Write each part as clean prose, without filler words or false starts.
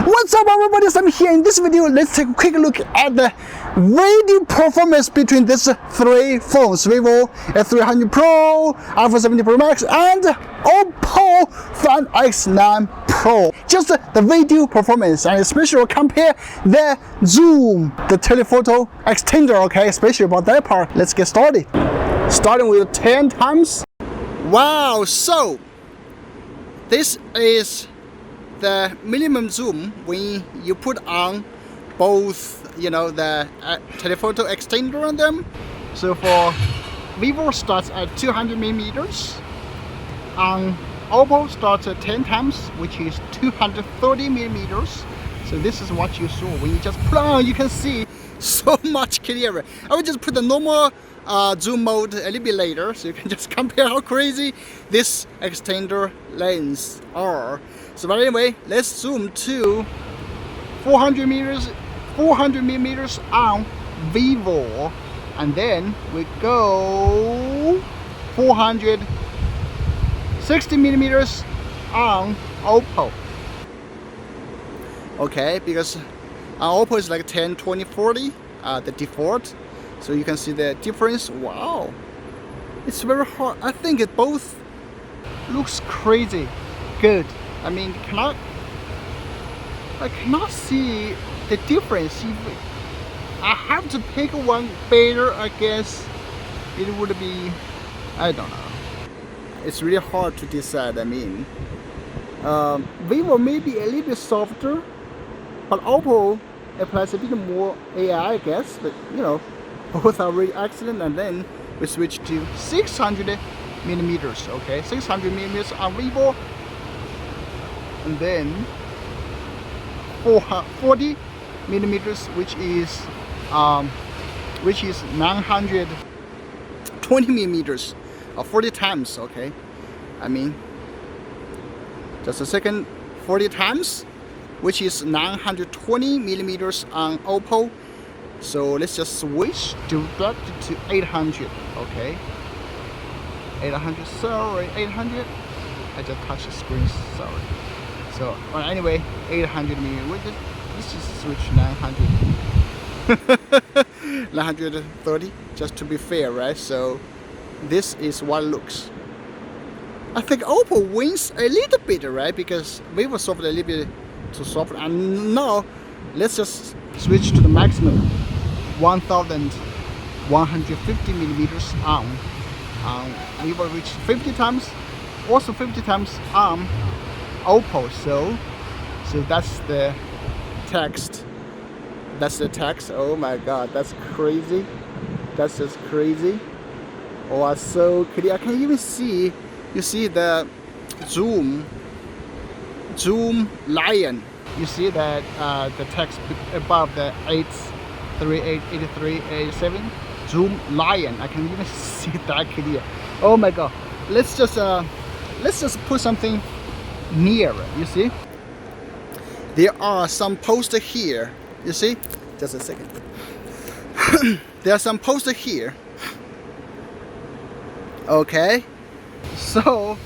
What's up everybody, Sami here. In this video, let's take a quick look at the video performance between these three phones, Vivo X300 Pro, iPhone 17 Pro Max, and Oppo Find X9 Pro. Just the video performance, and especially compare the zoom, the telephoto extender, okay, especially about that part. Let's get started. Starting with 10 times. Wow, so this is the minimum zoom when you put on both, the telephoto extender on them. So for Vivo starts at 200 millimeters, on Oppo starts at 10 times, which is 230 millimeters. So this is what you saw when you just put on. You can see so much clearer. I will just put the normal zoom mode a little bit later, so you can just compare how crazy this extender lens are. So but anyway, let's zoom to 400 millimeters on Vivo, and then we go 460 millimeters on Oppo. Okay, because on Oppo is like 10, 20, 40, the default. So you can see the difference. Wow, it's very hard. I think it both looks crazy good. I mean, I cannot see the difference. If I have to pick one better, I guess it would be, I don't know. It's really hard to decide. I mean, Vivo may be a little bit softer, but Oppo applies a bit more AI, I guess. But both are really excellent. And then we switch to 600 millimeters. Okay, 600 millimeters on Vivo. And then 40 millimeters, which is 920 millimeters, 40 times. Okay, I mean, just a second, 40 times, which is 920 millimeters on Oppo. So let's just switch direct to 800. Okay, 800. Sorry, 800. I just touched the screen. Sorry. So anyway, 800 millimeters. Let's just switch 900, 930, just to be fair, right? So this is what it looks. I think Oppo wins a little bit, right? Because Vivo soft a little bit too soft. And now let's just switch to the maximum, 1150 millimeters on Vivo, reach 50 times, also 50 times on Oppo. So that's the text. That's the text. Oh my god, that's crazy. That's just crazy. Oh, it's so clear. I can even see. You see the zoom lion. You see that the text above the 838, 83, 87. Zoom lion. I can even see that clear. Oh my god. Let's just put something near. You see, there are some posters here. You see, just a second. There are some posters here. Okay, so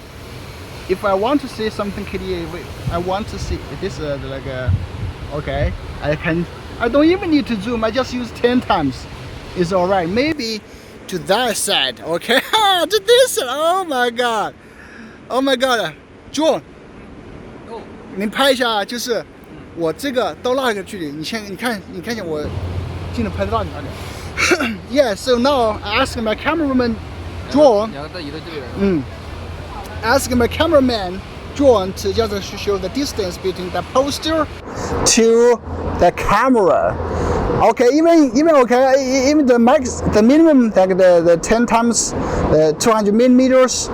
if I want to see something clear, I want to see this like a, okay, I don't even need to zoom. I just use 10 times. It's all right. Maybe to that side. Okay, to this side. Oh my god, oh my god, John。你拍一下，就是我这个到那个距离，你看一下我镜头拍得到你哪里？Yeah, so now I ask my cameraman John. Ask my cameraman John to just show the distance between the poster to the camera. Okay, even okay, even the minimum, like the 10 times, the 200 millimeters.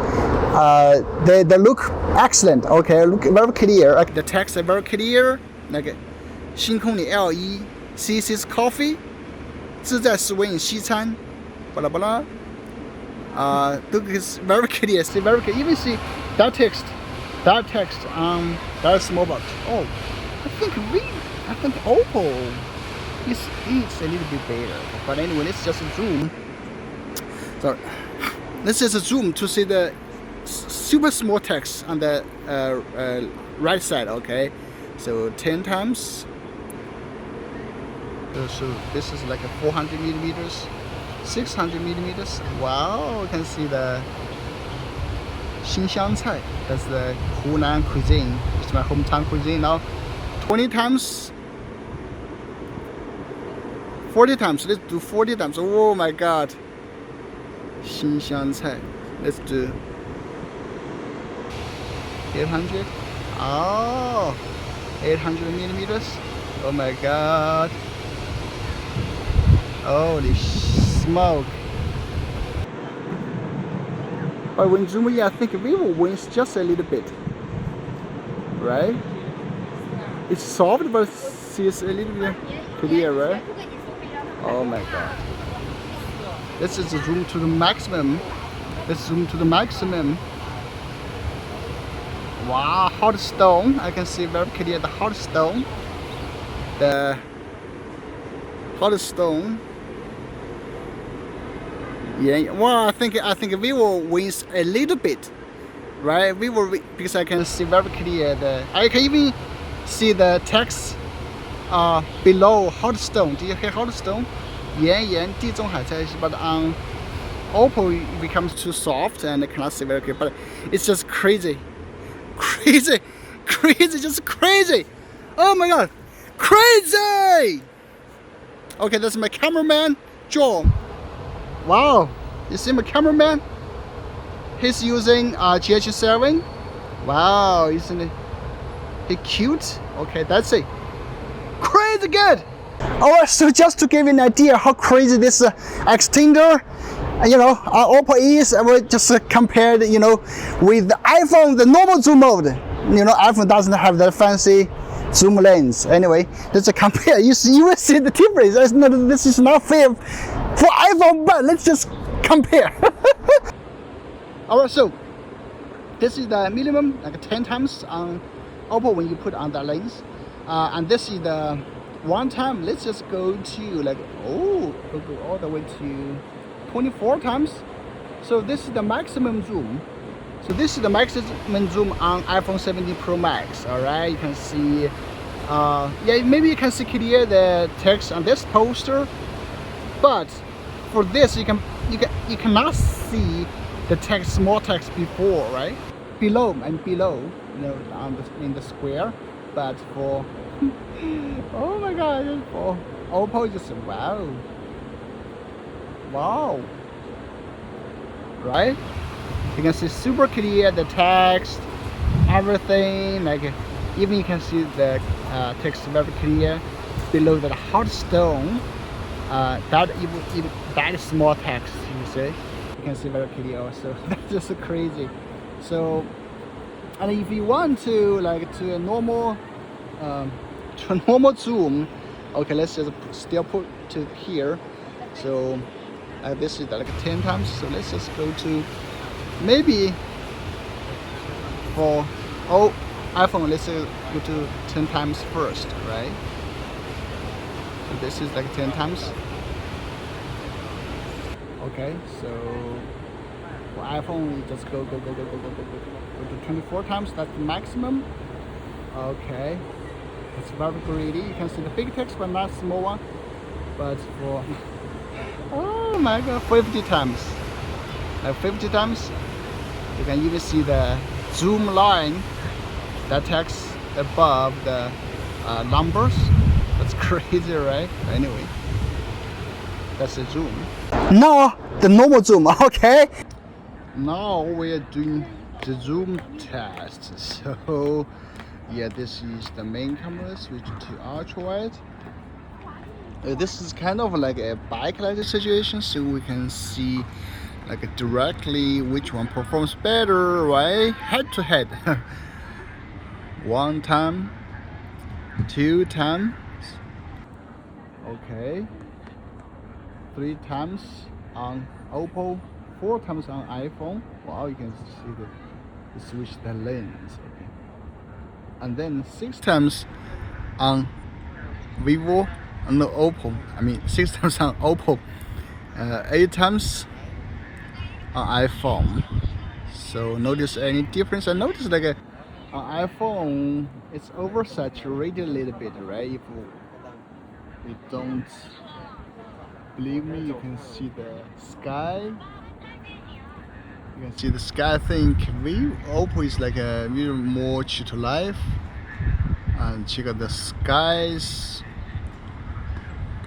They look excellent. Okay, look very clear. The text is very clear. 那个星空里 L1 CC's coffee 自在swing 西餐巴拉巴拉is very clear. See very clear. Even see that text on that small box. Oh, I think Oppo is a little bit better. But anyway, let's just zoom. So let's just zoom to see the super small text on the right side. Okay, So 10 times. So this is like a 400 millimeters, 600 millimeters. Wow, you can see the Xinxiangcai. That's the Hunan cuisine. It's my hometown cuisine now. 20 times. 40 times. Let's do 40 times. Oh my god. Xinxiangcai. Let's do 800. Oh, 800 millimeters. Oh my god. Holy smoke. But when zooming, I think Vivo wins just a little bit. Right? It's soft, but it's a little bit clear, right? Oh my god. Let's just zoom to the maximum. Let's zoom to the maximum. Wow, hot stone. I can see very clear the hot stone. The hot stone. Yeah, well, I think Vivo wins a little bit, right? Vivo, because I can see very clear I can even see the text below hot stone. Do you hear hot stone? But on Oppo it becomes too soft and I cannot see very clear. But it's just crazy, just crazy. Oh my god, crazy! Okay, that's my cameraman, John. Wow, you see my cameraman? He's using GH7. Wow, isn't he cute? Okay, that's it. Crazy good. Alright, so just to give you an idea how crazy this extender, Oppo is, I will just compare it, with the iPhone, the normal zoom mode. iPhone doesn't have that fancy zoom lens. Anyway, let's compare. You will see the difference. This is not fair for iPhone, but let's just compare. Alright, so this is the minimum, like 10 times on Oppo when you put on the lens, and this is the one time. Let's just go to go all the way to 24 times. So this is the maximum zoom. So this is the maximum zoom on iPhone 17 Pro Max. All right, you can see, yeah, maybe you can see clear the text on this poster, but for this you cannot see the text, small text before, right? Below, in the square. But for oh my god, for Oppo, just wow, right? You can see super clear the text, everything. Even you can see the text very clear below that hot stone. That even that small text, you see, you can see very clear also. That's just crazy. So, and if you want to to a normal zoom, okay, let's just still put to here. So this is 10 times. So let's just go to maybe for iPhone. Let's go to 10 times first, right? So this is 10 times. Okay, so for iPhone, we just go to 24 times. That's the maximum. Okay, it's very greedy. You can see the big text, but not small one. But for oh my god, 50 times. 50 times, you can even see the zoom line, that text above the numbers. That's crazy, right? Anyway, that's the zoom. Now the normal zoom. Okay. Now we are doing the zoom test. So yeah, this is the main camera. Switch to ultra wide. This is kind of like a backlight situation, so we can see directly which one performs better, right? Head to head. 1 time, 2 times, okay, 3 times on Oppo, 4 times on iPhone. Wow, you can see the switch the lens, okay. And then 6 times on Vivo, no, Oppo. I mean 6 times on Oppo, 8 times on iPhone. So notice any difference? I noticed on iPhone, it's oversaturated a little bit, right? If you don't believe me, you can see the sky. You can see the sky. I think Oppo is like a little more true to life. And check out the skies,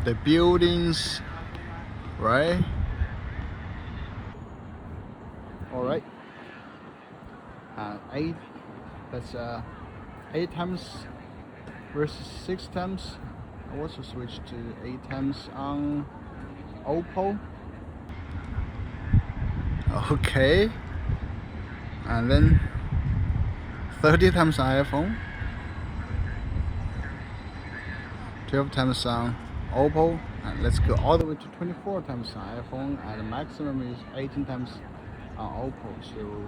the buildings, right? All right. And that's 8 times versus 6 times. I also switched to 8 times on Oppo. Okay. And then 30 times on iPhone. 12 times on Oppo, and let's go all the way to 24 times on iPhone, and the maximum is 18 times on Oppo. So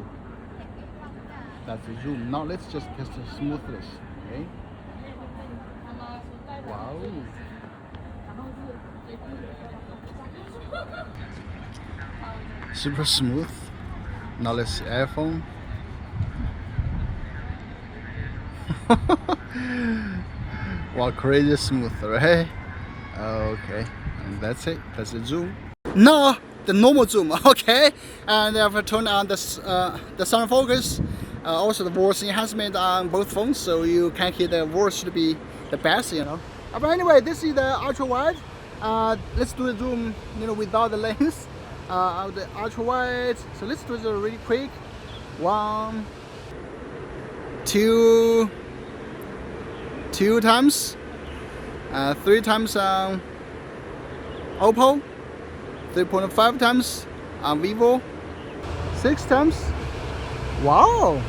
that's the zoom. Now let's just test the smoothness. Okay. Wow. Super smooth. Now let's see iPhone. Wow, crazy smooth, right? Okay, and that's it. That's the zoom. Now the normal zoom, okay. And I've turned on the sound focus, also the voice enhancement on both phones, so you can hear the voice should be the best, you know. But anyway, this is the ultra wide. Let's do the zoom, you know, without the lens. Of the ultra wide. So let's do it really quick. 1, 2. 2 times, 3 times on Oppo, 3.5 times on Vivo, 6 times. Wow!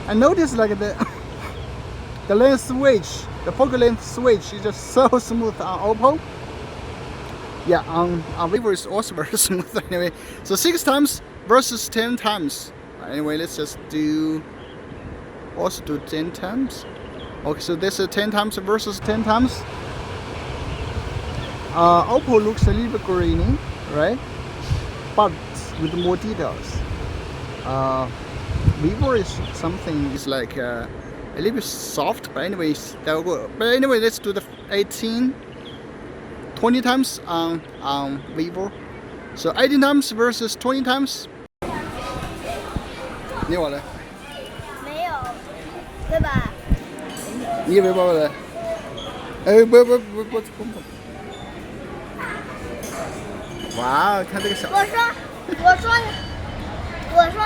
I noticed like the lens switch, the focal length switch is just so smooth on Oppo. Yeah, on Vivo is also very smooth anyway. So 6 times versus 10 times. Anyway, let's just do 10 times. Okay, so this is 10 times versus 10 times. Oppo looks a little bit grainy, right? But with more details. Vivo is something is like a little bit soft, but anyways, that will go. But anyway, let's do the 20 times on Vivo. So 18 times versus 20 times. 你我嘞？没有，对吧？你以为爸爸的？哎，不，哇，看这个小。我说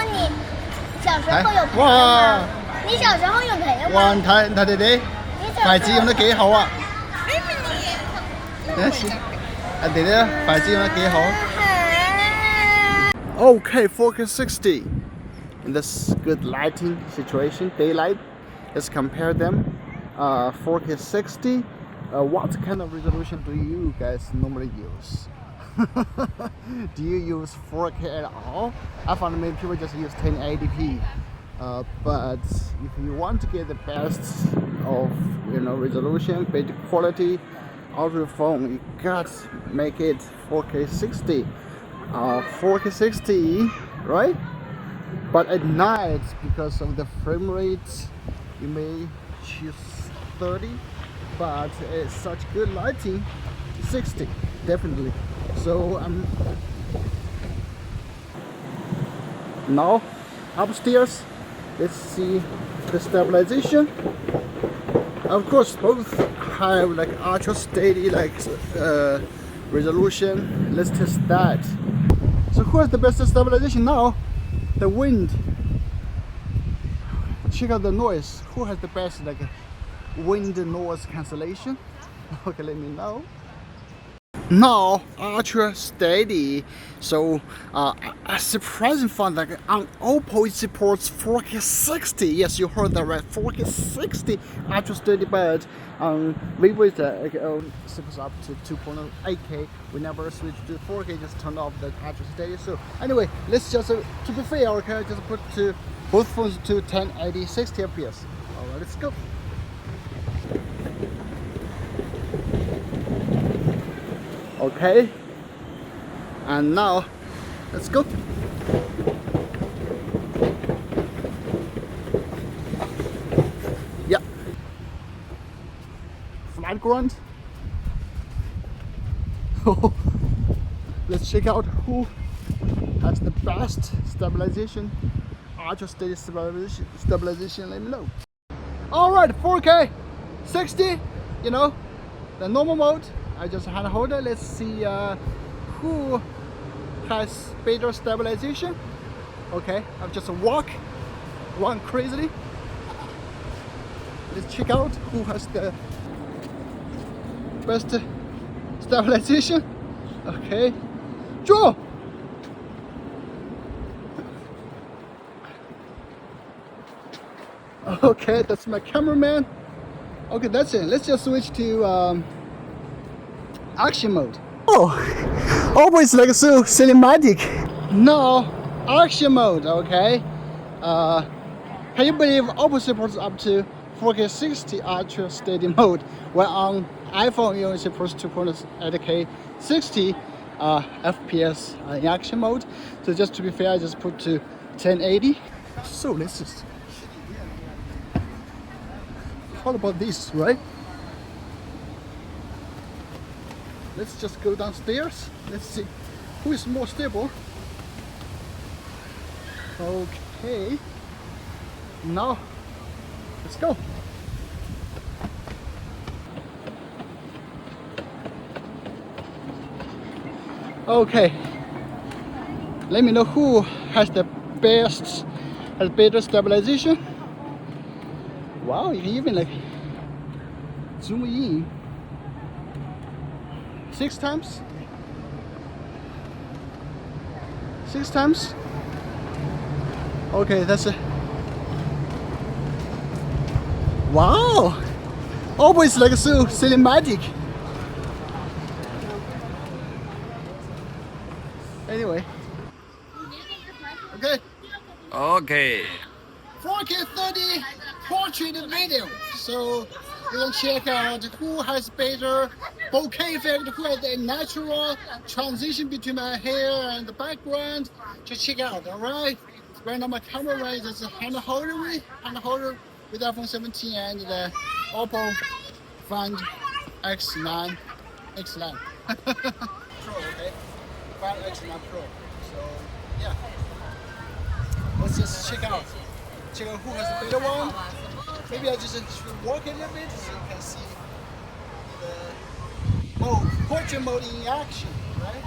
你小时候有陪吗？你小時候有陪嗎？哇，睇哋，筷子用得幾好啊！弟弟，筷子用得幾好。Okay, 4K 60. In this good lighting situation, daylight. Let's compare them. 4K 60. What kind of resolution do you guys normally use? Do you use 4K at all? I found many people just use 1080p. But if you want to get the best of resolution, basic quality of your phone, you got to make it 4K 60. 4K 60, right? But at night, because of the frame rate, you may choose 30. But it's such good lighting, 60 definitely. So now upstairs. Let's see the stabilization. Of course, both have like ultra steady resolution. Let's test that. So who has the best stabilization now? The wind. Check out the noise. Who has the best wind noise cancellation? Okay, let me know. Now ultra steady. So a surprising fun on Oppo it supports 4K 60. Yes, you heard that right, 4K 60 ultra steady, but Vivo is supposed up to 2.8K. We never switched to 4K, just turned off the ultra steady. So anyway, let's just to be fair, okay, just put both phones to 1080 60 FPS. Alright, let's go. Okay, and now let's go. flat ground. Let's check out who has the best stabilization, ultra steady stabilization. Let me know. All right, 4K 60, you know, the normal mode. I just hand hold it. Let's see who has better stabilization. Okay, I'll just run crazily. Let's check out who has the best stabilization. Okay, draw. Okay, that's my cameraman. Okay, that's it. Let's just switch to action mode. Oh, always like so cinematic. No, action mode. Okay. Can you believe Oppo supports up to 4K 60 ultra steady mode, while on iPhone you only supports 2.8K 60 FPS in action mode. So just to be fair, I just put to 1080. So let's just. How about this, right? Let's just go downstairs. Let's see who is more stable. Okay. Now, let's go. Okay. Let me know who has the better stabilization. Wow, you can even like zoom in 6 times. 6 times. Okay, that's it. Wow, always like so cinematic. Anyway. Okay. Okay. 4K 30 portrait video. So you can check out who has better bokeh effect, who has the natural transition between my hair and the background. Just check out, alright? Right now my camera is just a hand holder with iPhone 17 and the Oppo Find X9 Pro, okay? Find X9 Pro. So yeah. Let's just check out who has the better one. Maybe I just should walk a little bit so you can see the portrait mode in action, right?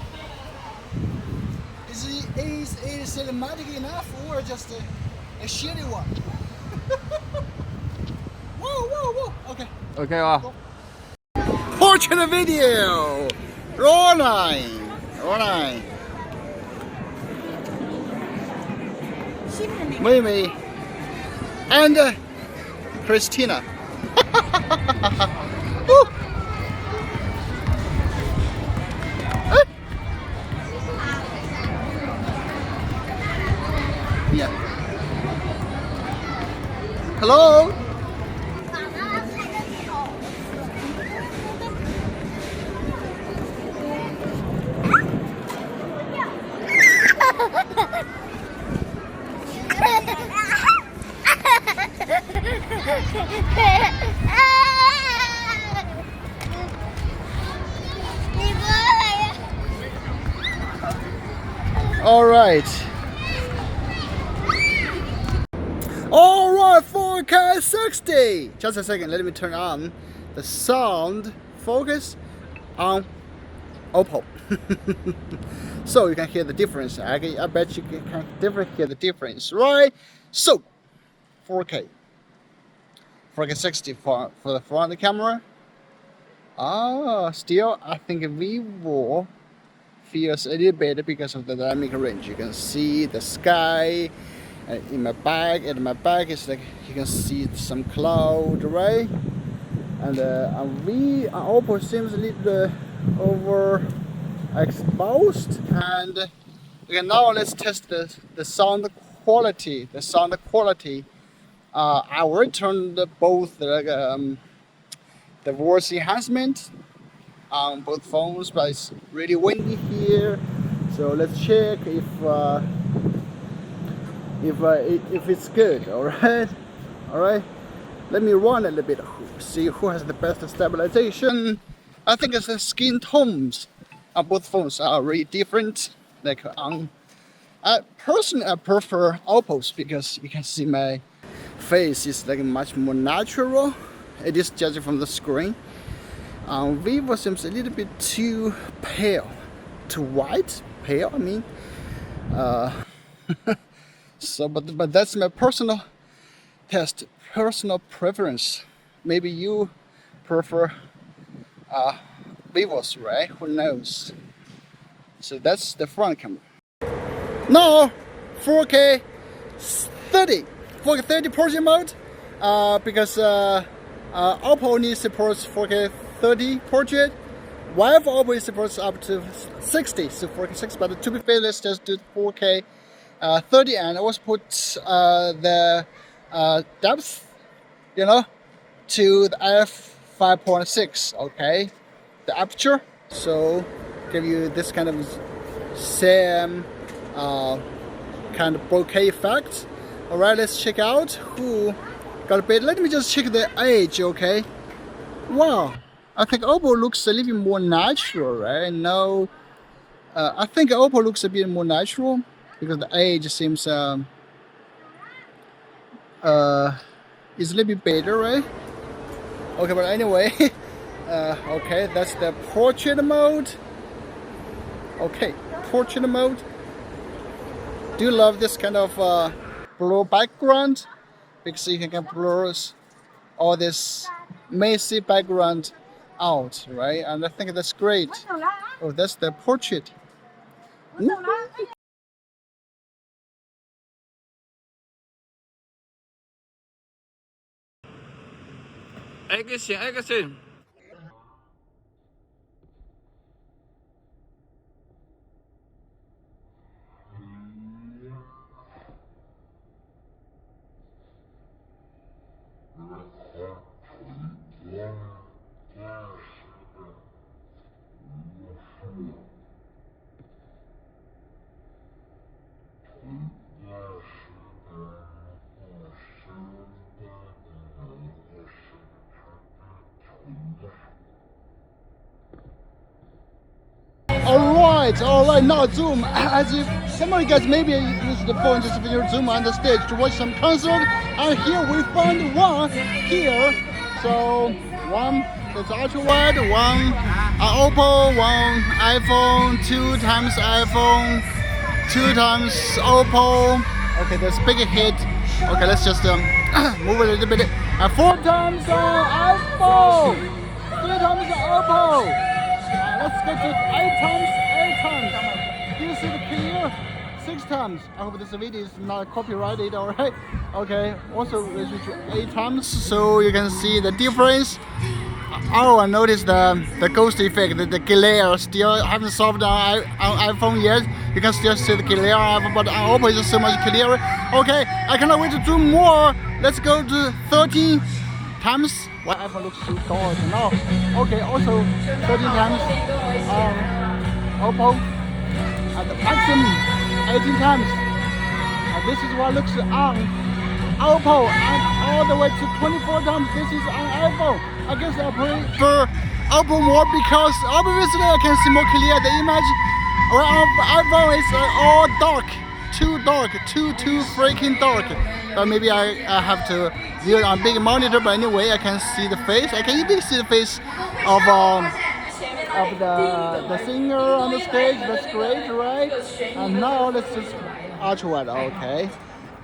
Is it cinematic enough or just a shitty one? Whoa. Okay. Okay. Portrait video. Rolling. Mimi and Christina. Yeah. Hello. All right, 4K 60. Just a second, let me turn on the sound focus on Oppo. So you can hear the difference. I bet you can definitely hear the difference, right? So 4K 60 for the front camera. Still I think Vivo feels a little better because of the dynamic range. You can see the sky in my bag. At my back is like you can see some cloud, right? And Oppo seems a little overexposed. And okay, now let's test the sound quality. I will turn both the voice enhancement on both phones, but it's really windy here, so let's check if it's good. All right, let me run a little bit. See who has the best stabilization. I think it's the skin tones on both phones are really different. Like personally, I prefer Oppo's because you can see my face is like much more natural. It is judging from the screen. Vivo seems a little bit too pale, too white, pale. I mean, so but that's my personal test, personal preference. Maybe you prefer Vivo's, right? Who knows? So that's the front camera. Now 4K 30 portrait mode, because Oppo only supports 4K 30 portrait, while Oppo supports up to 60, so 4K 60. But to be fair, let's just do 4K 30 and also put the depth, you know, to the f5.6. Okay, the aperture. So give you this kind of same kind of bokeh effect. Alright, let's check out who got a bit. Let me just check the age, okay? Wow, I think Oppo looks a little bit more natural, right? No, I think Oppo looks a bit more natural because the age seems is a little bit better, right? Okay, but anyway, okay, that's the portrait mode. Okay, portrait mode. Do you love this kind of blur background? Because you can blur all this messy background out, right? And I think that's great. Oh, that's the portrait. Action. Alright, now zoom. As if some of you guys maybe use the phone just to zoom on the stage to watch some concert. And here we found one here. So one that's ultra wide, one Oppo, one iPhone, 2 times iPhone, 2 times Oppo. Okay, that's big hit. Okay, let's just move a little bit. 4 times iPhone, 3 times Oppo. Let's go to 8 times. Do you see the clear? 6 times. I hope this video is not copyrighted, alright? Okay, also let's do 8 times so you can see the difference. Oh, I noticed the ghost effect, the glare still haven't solved on iPhone yet. You can still see the glare, but on Oppo is so much clearer. Okay, I cannot wait to do more. Let's go to 13 times. Why iPhone looks so dark now? Okay, also 13 times Oppo at the maximum 18 times. This is what looks on Oppo, and all the way to 24 times. This is on iPhone. I guess I prefer Oppo more because obviously I can see more clear the image. Well, iPhone is all dark, too freaking dark. But maybe I have to view it on big monitor. But anyway, I can see the face. I can even see the face of the singer on the stage. That's great, right? And now let's just ultra wide.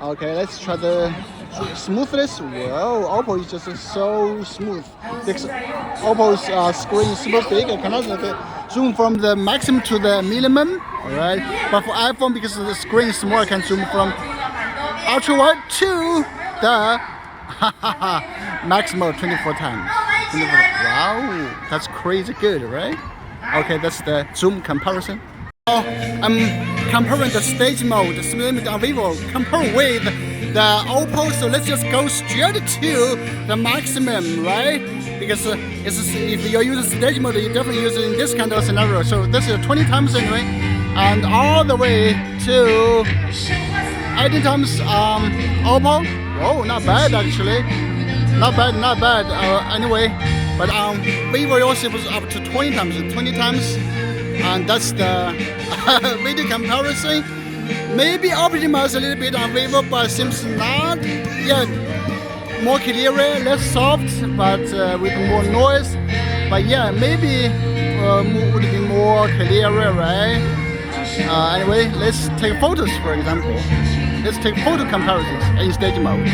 Okay, let's try the smoothness. Whoa, Oppo is just so smooth. Because Oppo's screen is super big. I cannot zoom from the maximum to the minimum. Alright, but for iPhone, because the screen is small, I can zoom from ultra wide to the maximum 24 times. Wow, that's crazy good, right? Okay, that's the zoom comparison. I'm comparing the stage mode, the limit on Vivo, compared with the Oppo. So let's just go straight to the maximum, right? Because if you're using stage mode, you definitely use it in this kind of scenario. So this is 20 times anyway, and all the way to 18 times Oppo. Whoa, not bad actually. Not bad, not bad. Anyway, but Vivo also was up to 20 times, and that's the video comparison. Maybe optimized a little bit on Vivo, but seems not. Yeah, more clear, less soft, but with more noise. But yeah, maybe would be more clear, right? Anyway, let's take photos, for example. Let's take photo comparisons in stage mode.